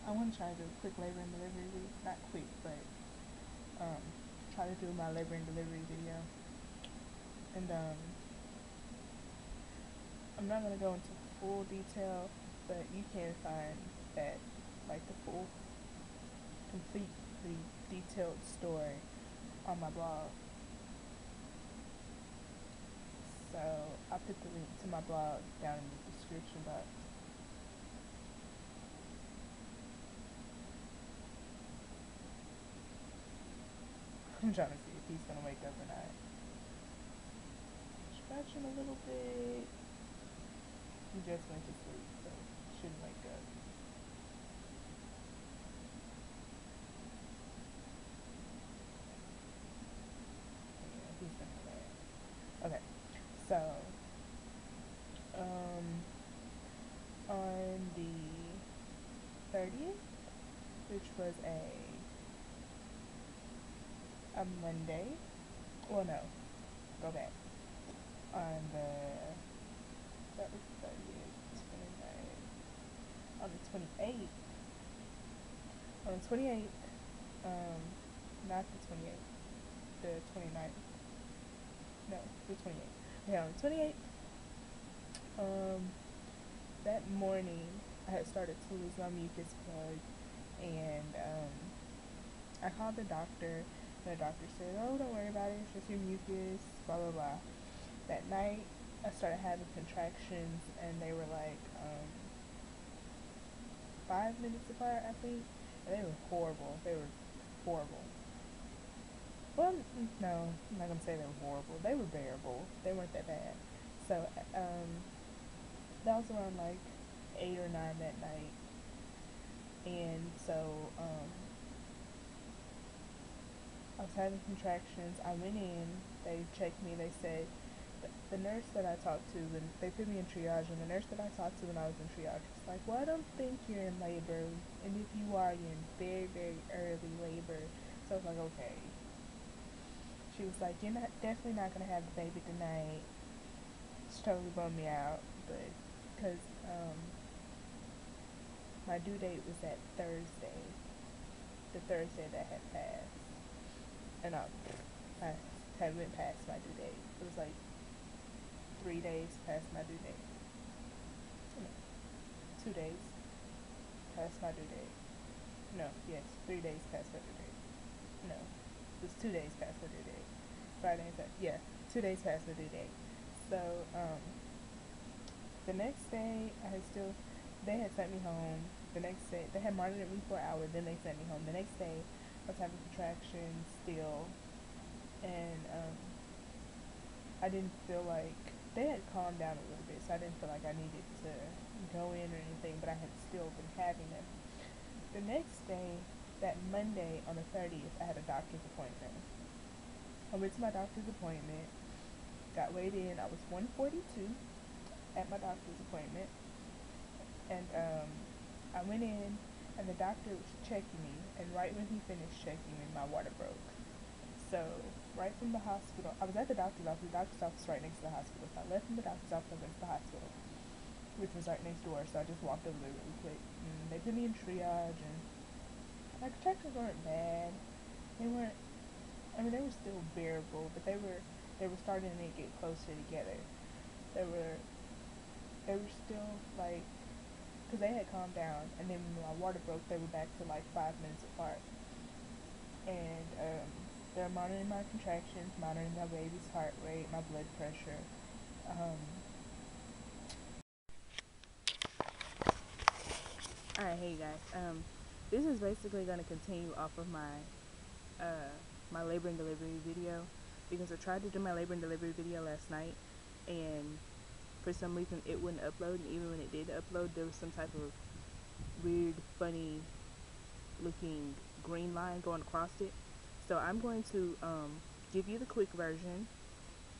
I want to try to do a quick labor and delivery video. Not quick, but um, try to do my labor and delivery video. And I'm not gonna go into full detail, but you can find that, like the full, completely detailed story on my blog. So I'll put the link to my blog down in the description box. I'm trying to see if he's gonna wake up or not. Scratching a little bit. He just went to sleep, so shouldn't wake up. Yeah, he's gonna lay. Okay, so on the 30th, which was a Monday. Well, no, go back. On the that was the 30th, 29th. On the 28th, um, not the 28th, the 29th. No, the 28th. Okay, on the 28th, um, that morning I had started to lose my mucus plug, and I called the doctor, and the doctor said, "Oh, don't worry about it. It's just your mucus." Blah blah blah. That night, I started having contractions, and they were like 5 minutes apart, I think, and they were horrible. They were horrible. Well, no, I'm not gonna say they were horrible. They were bearable. They weren't that bad. So, that was around like 8 or 9 that night, and so I was having contractions. I went in. They checked me. They said the nurse that I talked to, and they put me in triage, and the nurse that I talked to when I was in triage was like, "Well, I don't think you're in labor, and if you are, you're in very, very early labor." So I was like, "Okay." She was like, "You're not definitely not gonna have the baby tonight." It's totally bummed me out, but because my due date was that Thursday, the Thursday that had passed, and I had went past my due date. It was like 3 days past my due date. No, 2 days past my due date. No, yes, 3 days past my due date. No, it was 2 days past my due date. Friday and Saturday. Yeah, 2 days past the due date. So the next day I had still. They had sent me home. The next day they had monitored me for an hour. Then they sent me home. The next day I was having contractions still, and I didn't feel like they had calmed down a little bit, so I didn't feel like I needed to go in or anything, but I had still been having them. The next day, that Monday on the 30th, I had a doctor's appointment. I went to my doctor's appointment, got weighed in. I was 142 at my doctor's appointment, and I went in, and the doctor was checking me, and right when he finished checking me, my water broke. So, right from the hospital, I was at the doctor's office. The doctor's office right next to the hospital. So I left from the doctor's office, I went to the hospital, which was right next door. So I just walked over there really quick. And they put me in triage, and my contractions weren't bad. They weren't. I mean, they were still bearable, but they were starting to get closer together. They were they were still like, because they had calmed down, and then when my water broke, they were back to like 5 minutes apart. And they're monitoring my contractions, monitoring my baby's heart rate, my blood pressure. Um, Alright, hey guys. This is basically going to continue off of my labor and delivery video, because I tried to do my labor and delivery video last night, and for some reason it wouldn't upload, and even when it did upload, there was some type of weird, funny looking green line going across it. So I'm going to give you the quick version,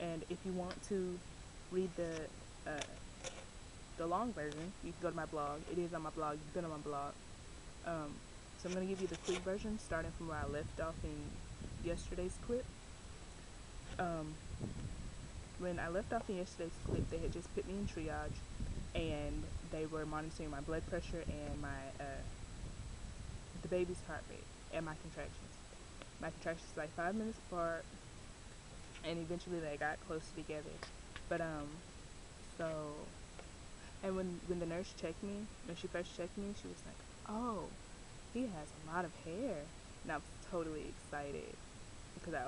and if you want to read the long version, you can go to my blog. It is on my blog. It's been on my blog. So I'm going to give you the quick version, starting from where I left off in yesterday's clip. When I left off in yesterday's clip, they had just put me in triage, and they were monitoring my blood pressure and my baby's heart rate and my contractions. My contractions was like 5 minutes apart, and eventually they got close together. But so and when the nurse checked me, when she first checked me, she was like, "Oh, he has a lot of hair," and I was totally excited because I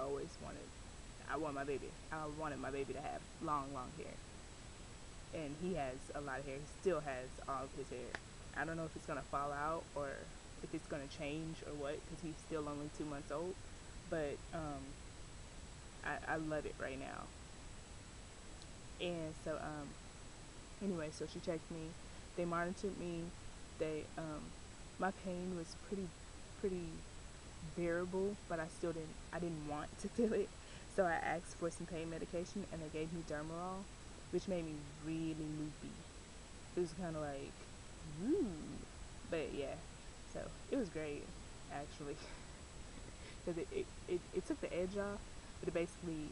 wanted my baby to have long, long hair, and he has a lot of hair. He still has all of his hair. I don't know if it's gonna fall out or if it's gonna change or what, because he's still only 2 months old. But I love it right now. And so anyway, so she checked me. They monitored me. They my pain was pretty bearable, but I didn't want to feel it. So I asked for some pain medication, and they gave me Dermarol, which made me really loopy. It was kind of like, woo, but yeah. So it was great, actually, because it took the edge off, but it basically,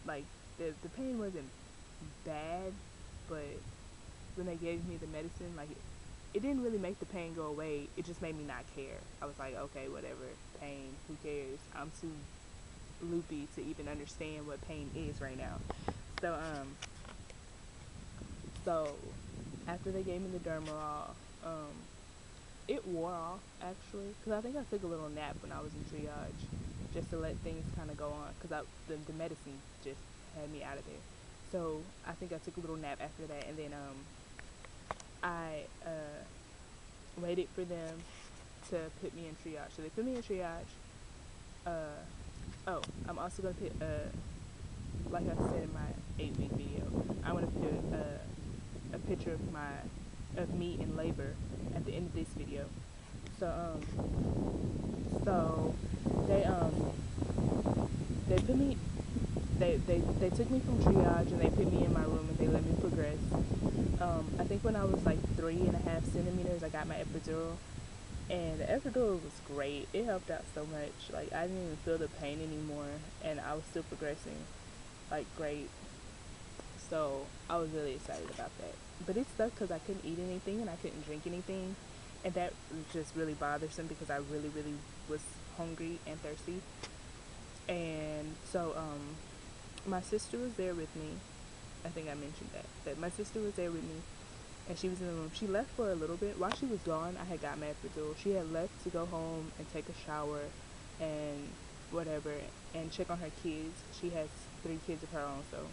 like, the pain wasn't bad, but when they gave me the medicine, like, it didn't really make the pain go away. It just made me not care. I was like, okay, whatever, pain, who cares? I'm too loopy to even understand what pain is right now. So so after they gave me the Dermarol, it wore off, actually, because I think I took a little nap when I was in triage, just to let things kind of go on, because the medicine just had me out of there. So I think I took a little nap after that, and then I waited for them to put me in triage. So they put me in triage. Oh, I'm also gonna put like I said in my 8-week video, I want to put a picture of me in labor at the end of this video. So so they they put me they took me from triage, and they put me in my room, and they let me progress. I think when I was like 3.5 centimeters, I got my epidural, and the epidural was great. It helped out so much. Like, I didn't even feel the pain anymore, and I was still progressing, like, great. So I was really excited about that. But it sucked because I couldn't eat anything and I couldn't drink anything, and that was just really bothersome because I really, really was hungry and thirsty. And so my sister was there with me. I think I mentioned that my sister was there with me, and she was in the room. She left for a little bit. While she was gone, I had got my epidural. She had left to go home and take a shower and whatever, and check on her kids. She has 3 kids of her own, so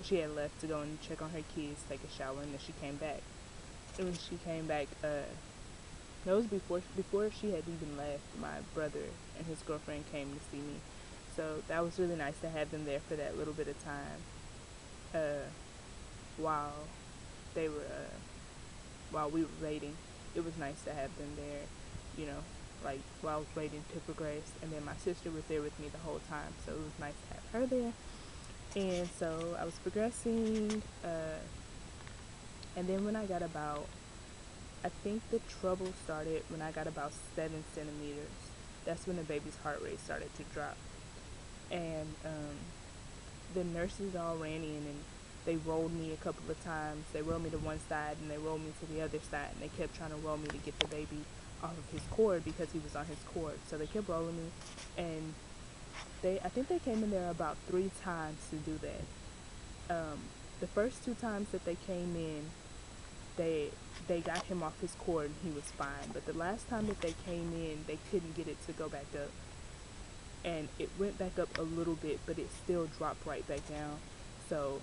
she had left to go and check on her kids, take a shower, and then she came back. And when she came back, that was before she had even left. My brother and his girlfriend came to see me, so that was really nice to have them there for that little bit of time. While they were while we were waiting, it was nice to have them there, you know, like while I was waiting to progress. And then my sister was there with me the whole time, so it was nice to have her there. And so I was progressing, and then when I got about, I think the trouble started when I got about 7 centimeters. That's when the baby's heart rate started to drop. And the nurses all ran in, and they rolled me a couple of times. They rolled me to one side, and they rolled me to the other side, and they kept trying to roll me to get the baby off of his cord because he was on his cord. So they kept rolling me, and I think they came in there about 3 times to do that. The first 2 times that they came in, they got him off his cord and he was fine. But the last time that they came in, they couldn't get it to go back up, and it went back up a little bit, but it still dropped right back down. So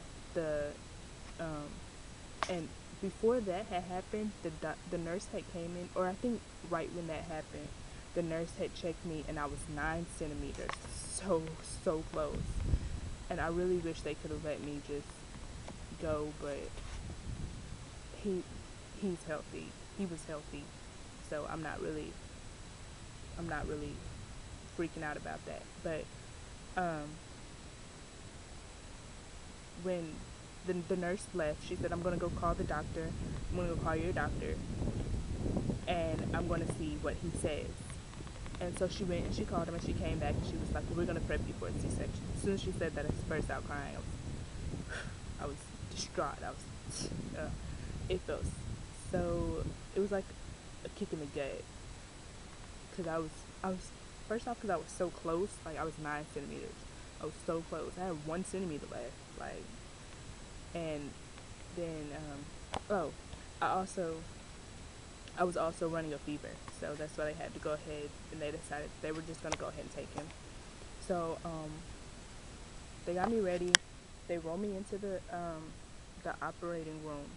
and before that had happened, the nurse had came in, or I think right when that happened, the nurse had checked me, and I was 9 centimeters, so close. And I really wish they could have let me just go, but he's healthy. He was healthy, so I'm not really freaking out about that. But when the nurse left, she said, "I'm gonna go call the doctor. I'm gonna go call your doctor, and I'm gonna see what he says." And so she went and she called him, and she came back, and she was like, "We're gonna prep you for a C-section." As soon as she said that, I burst out crying. I was distraught. It felt so. It was like a kick in the gut, because I was first off because I was so close. Like I was 9 centimeters. I was so close. I had 1 centimeter left. Like, and then oh, I also I was also running a fever, so that's why they had to go ahead and they decided they were just gonna go ahead and take him. So they got me ready. They rolled me into the operating room.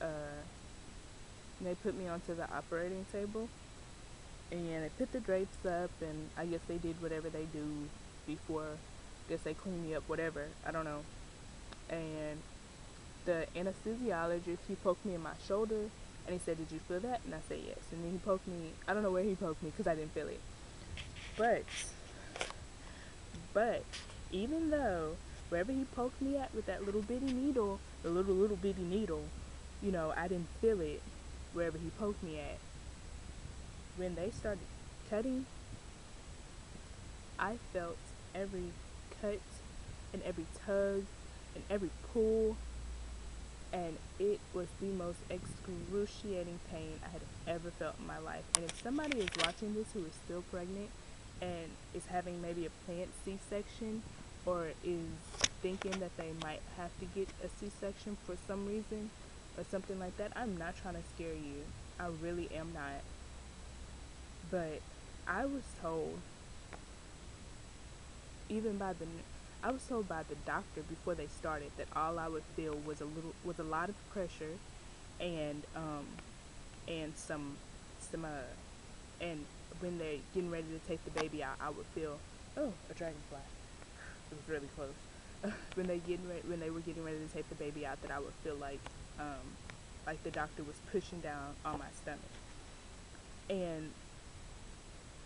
And they put me onto the operating table, and they put the drapes up, and I guess they did whatever they do before. I guess they cleaned me up, whatever. I don't know. And the anesthesiologist, he poked me in my shoulder, and he said, "Did you feel that?" And I said, "Yes." And then he poked me. I don't know where he poked me because I didn't feel it. But even though wherever he poked me at with that little bitty needle, the little bitty needle, I didn't feel it wherever he poked me at. When they started cutting, I felt every cut and every tug and every pull, and it was the most excruciating pain I had ever felt in my life. And if somebody is watching this who is still pregnant and is having maybe a planned C-section, or is thinking that they might have to get a C-section for some reason or something like that, I'm not trying to scare you. I really am not. But I was told, even by the I was told by the doctor before they started that all I would feel was a lot of pressure, and some and when they're getting ready to take the baby out, I would feel, oh, a dragonfly. It was really close. when they were getting ready to take the baby out, that I would feel like the doctor was pushing down on my stomach, and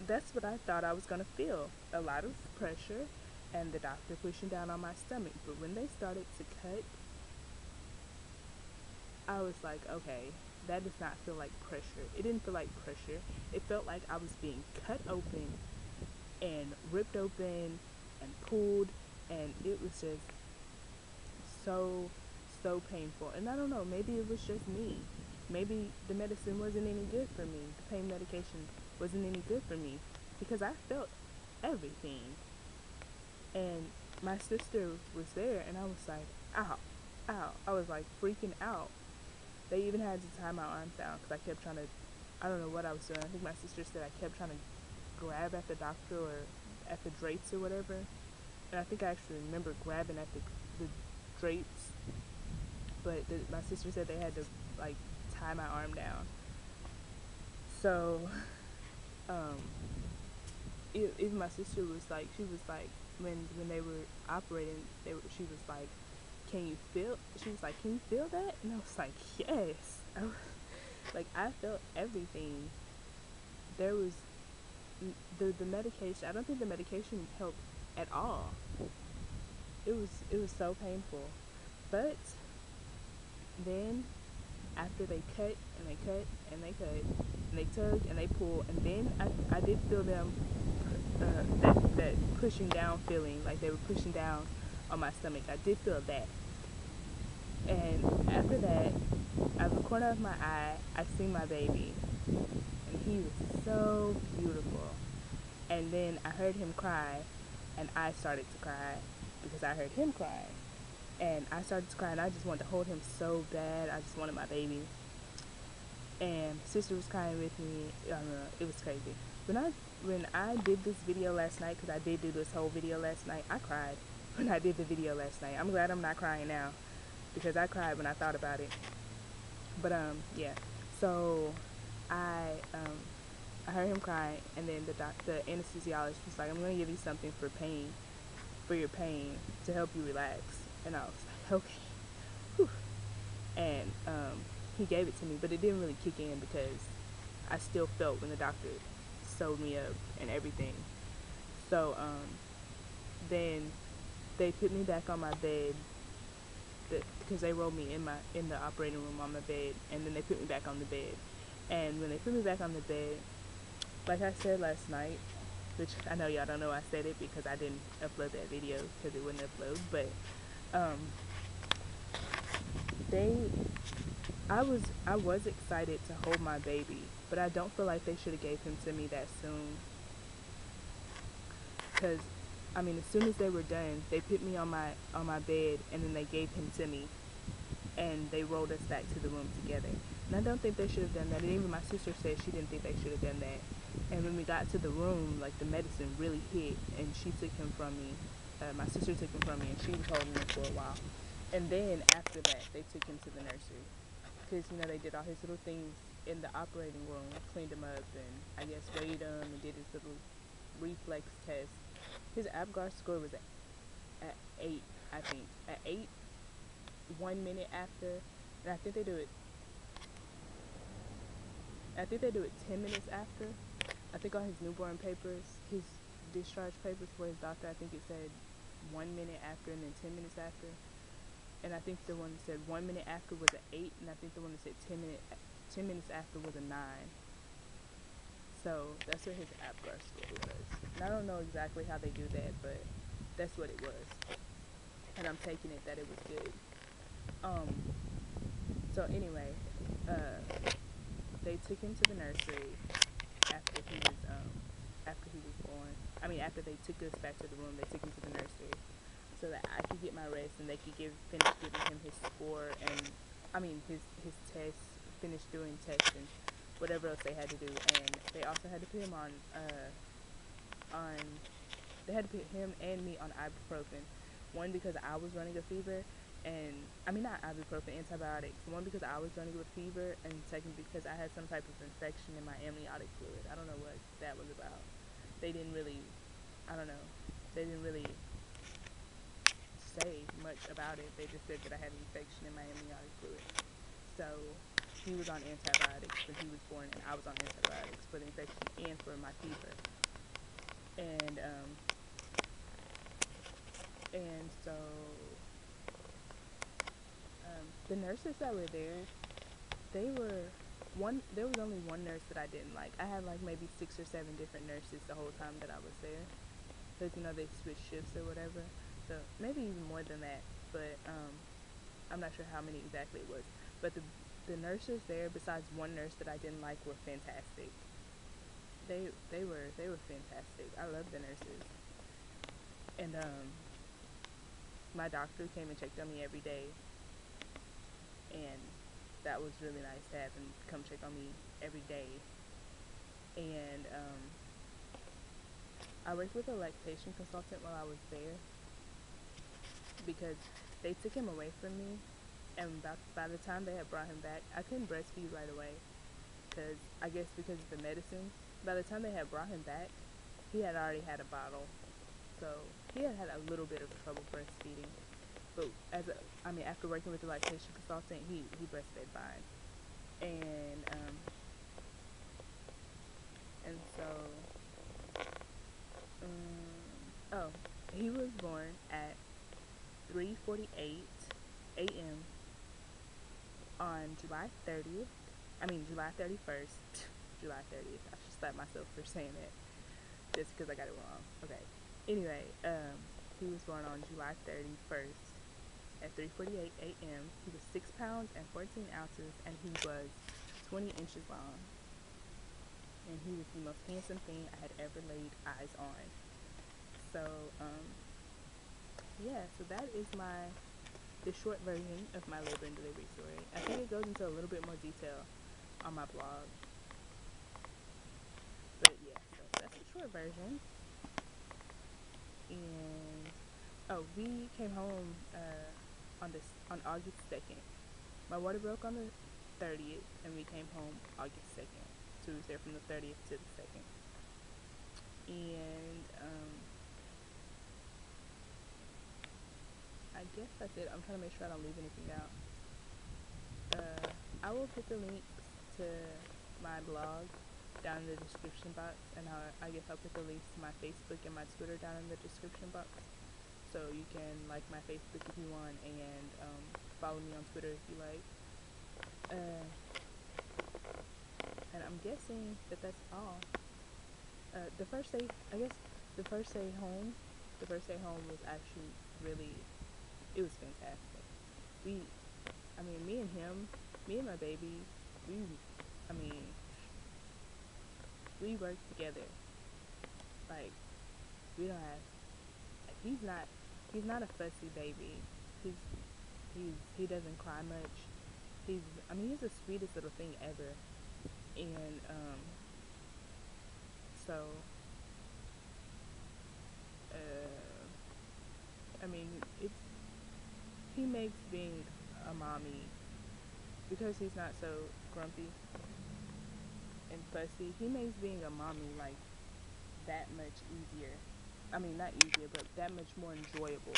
that's what I thought I was gonna feel, a lot of pressure and the doctor pushing down on my stomach. But when they started to cut, I was like, okay, that does not feel like pressure. It didn't feel like pressure. It felt like I was being cut open and ripped open and pulled, and it was just so painful. And I don't know, maybe it was just me. Maybe the medicine wasn't any good for me. The pain medication wasn't any good for me, because I felt everything. And my sister was there, and I was like, ow, ow. I was like freaking out. They even had to tie my arms down because I kept trying to, I don't know what I was doing. I think my sister said I kept trying to grab at the doctor or at the drapes or whatever. And I think I actually remember grabbing at the drapes, but my sister said they had to like tie my arm down. So, even my sister was like, she was like, when they were operating, she was like, she was like, can you feel that? And I was like, yes. I felt everything. There was the medication. I don't think the medication helped at all. It was so painful. But then after they cut and they cut and they cut and they tug and they pull, and then I did feel them, that pushing down feeling, like they were pushing down on my stomach. I did feel that. And after that, out of the corner of my eye, I seen my baby, and he was so beautiful. And then I heard him cry, and I started to cry because I heard him cry. And I started to cry, and I just wanted to hold him so bad. I just wanted my baby. And sister was crying with me. I don't know, it was crazy. When I did this video last night, because I did do this whole video last night, I cried when I did the video last night. I'm glad I'm not crying now, because I cried when I thought about it. But yeah. So I heard him cry, and then the anesthesiologist was like, "I'm gonna give you something for your pain to help you relax." And I was like, "Okay." Whew. And he gave it to me, but it didn't really kick in because I still felt when the doctor sewed me up and everything. So then they put me back on my bed, because they rolled me in the operating room on my bed, and then they put me back on the bed. And when they put me back on the bed, like I said last night, which I know y'all don't know I said it because I didn't upload that video because it wouldn't upload, but they I was excited to hold my baby, but I don't feel like they should have gave him to me that soon. Cause, I mean, as soon as they were done, they put me on my bed, and then they gave him to me, and they rolled us back to the room together. And I don't think they should have done that. And even my sister said she didn't think they should have done that. And when we got to the room, like the medicine really hit, and she took him from me. My sister took him from me, and she was holding him for a while. And then after that, they took him to the nursery, because they did all his little things in the operating room, cleaned him up, and I guess weighed him and did his little reflex test. His APGAR score was at 8, I think. At 8, 1 minute after, and I think they do it 10 minutes after. I think on his newborn papers, his discharge papers for his doctor, I think it said 1 minute after and then 10 minutes after. And I think the one that said 1 minute after was an 8, and I think the one that said 10 minutes after was a 9. So that's what his APGAR score was. And I don't know exactly how they do that, but that's what it was. And I'm taking it that it was good. Um, so anyway, uh, they took him to the nursery after he was born. I mean, after they took us back to the room, they took him to the nursery so that I could get my rest and they could finish giving him his score and his tests, finish doing tests and whatever else they had to do. And they also had to put him on they had to put him and me on ibuprofen. One, because I was running a fever, and I mean not ibuprofen, antibiotics. One, because I was running a fever, and second, because I had some type of infection in my amniotic fluid. I don't know what that was about. They didn't really, I don't know, they didn't really say much about it. They just said that I had an infection in my amniotic fluid. So he was on antibiotics when he was born, and I was on antibiotics for the infection and for my fever. And so the nurses that were there, they were there was only one nurse that I didn't like. I had like maybe 6 or 7 different nurses the whole time that I was there, because they switch shifts or whatever, so maybe even more than that, but I'm not sure how many exactly it was. But the nurses there, besides one nurse that I didn't like, were fantastic. They were fantastic. I love the nurses. And my doctor came and checked on me every day, and that was really nice to have him come check on me every day. And I worked with a lactation consultant while I was there, because they took him away from me, and by the time they had brought him back, I couldn't breastfeed right away, because I guess because of the medicine. By the time they had brought him back, he had already had a bottle, so he had a little bit of trouble breastfeeding. But after working with the lactation consultant, he breastfed fine, and so oh, he was born at 3:48 a.m. on July 30th. July 31st. July 30th. I should slap myself for saying that just because I got it wrong. Okay. Anyway, he was born on July 31st at 3:48 a.m. He was 6 pounds and 14 ounces, and he was 20 inches long. And he was the most handsome thing I had ever laid eyes on. So, yeah, so that is the short version of my labor and delivery story. I think it goes into a little bit more detail on my blog. But yeah, so that's the short version. And we came home on August 2nd. My water broke on the 30th, and we came home August 2nd. So we was there from the 30th to the 2nd. And I guess that's it. I'm trying to make sure I don't leave anything out. I will put the links to my blog down in the description box, and I guess I'll put the links to my Facebook and my Twitter down in the description box, so you can like my Facebook if you want, and follow me on Twitter if you like. And I'm guessing that that's all. The first day home was actually it was fantastic. Me and him, me and my baby, we, I mean, we work together. Like, we don't have, like, he's not a fussy baby. He's, he doesn't cry much. I mean, he's the sweetest little thing ever. And, so, I mean, he makes being a mommy, because he's not so grumpy and fussy, he makes being a mommy, like, that much easier. I mean, not easier, but that much more enjoyable.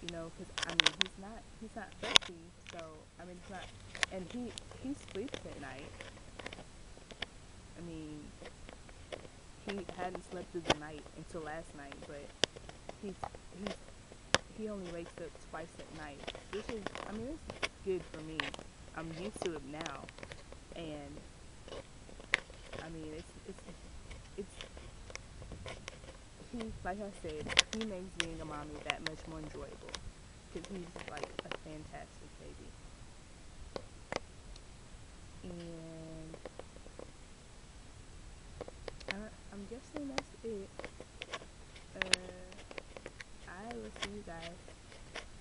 You know, because I mean, he's not fussy, so I mean, it's not, and he sleeps at night. I mean, he hadn't slept through the night until last night, but he's he only wakes up twice at night, which is, I mean, it's good for me. I'm used to it now, and I mean, it's he, like I said, he makes being a mommy that much more enjoyable, because he's like a fantastic baby. And I'm guessing that's it. I will see you guys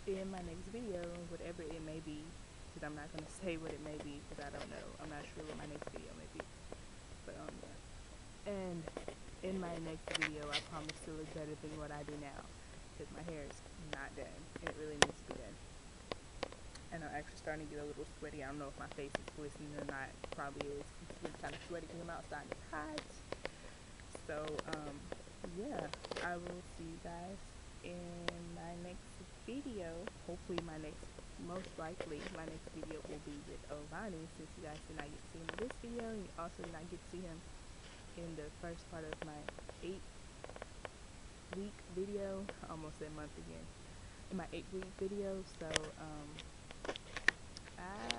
in my next video, whatever it may be, because I'm not going to say what it may be, because I don't know. I'm not sure what my next video may be. But, yeah. And in my next video, I promise to look better than what I do now, because my hair is not done, and it really needs to be done. And I'm actually starting to get a little sweaty. I don't know if my face is glistening or not. It probably is. It's kind of sweaty because I'm outside. It's hot. So, yeah, I will see you guys in my next video. Hopefully most likely, my next video will be with Ovani, since you guys did not get to see him in this video, and you also did not get to see him in the first part of my 8-week video. I almost said month again. In my 8-week video, so, I